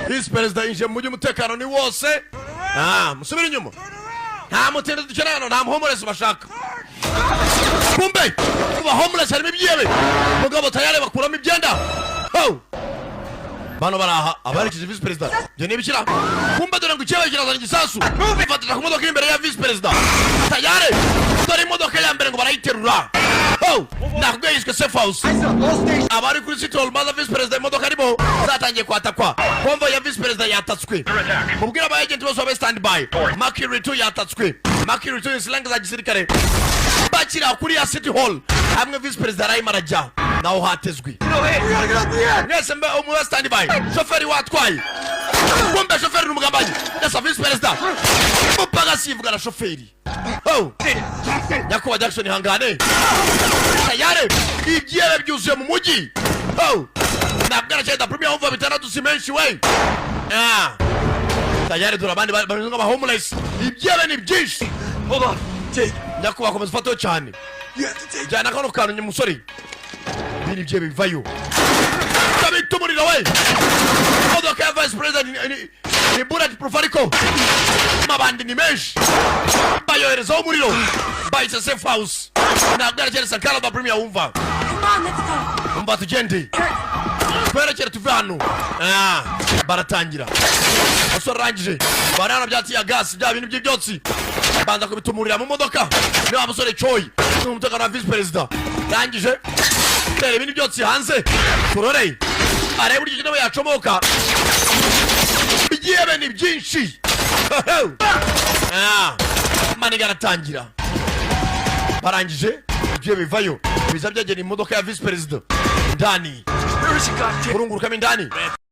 Vice Perezida yinjiye mu mujyi umutekano ni wose. Musubire inyuma. Nta mutende dukeneye hano, nta homeless bashaka. Kumbe kuba homeless harimo ibyebe. Mugabo tayari bakuramo ibyenda. Bano baraha abarikije Vice Perezida. Je nibikira. Kumbe dore ngo ikibaye kirazana igisasu. Bifatira ku modoka imbere ya Vice Perezida. Tayari dore imodoka ya mbere ngo barayiterura. Nakubwiye yishwe safe house. Abari kuri City Hall maze Vice Perezida imodoka arimo zatangiye kwatakwa. Konvoy ya Vice Perezida yatatswe. Mubwira aba agent bose babe stand by. Mercury 2 yatatswe. Mercury 2 insilange za gisirikare. Bakira kuri ya City Hall. Hamwe Vice Perezida arayima arajya. Naho hatezwe. Nese mbe umuwe stand by. Shoferi watwaye. Kumbe shoferi n'umugambanyi. Nese Vice Perezida. Mupaga sivuga na shoferi. Nyakuba Jackson hangane. Tayari ibyebe byuzuye mu mujyi. Nabwira cyenda premier umva bitandatu simenshi we. Tayari durabandi bamwe homeless. Ibyebe ni byinshi. Hold on. Take. Nyakuba komeza fato cyane. Jana kano kanu nyamusore. Bini byebe bivayo. Tabitumurira we. Modoka ya Vice President ni bullet proof ariko. Mabandi ni menshi. Bayohereza umuriro. Bayise safe house. Nabwira cyane Sankra da premier umva. Come on, let's go. Umva tugende. Twerekere tuve hano. Baratangira. Asorangije. Barana byati ya gas bya bintu by'ibyotsi. Banda kubitumurira mu modoka. Ni wa musore Choi. N'umutekano wa Vice Perezida. Rangije. Tere ibintu byotsi hanze. Turore. Arebe buryo nawe yacomoka. Ibyebe ni byinshi. Mani garatangira. Barangije. Ibyebe bivayo. Biza byagera imodoka ya Vice Perezida. Ndani. Kurunguruka mindani.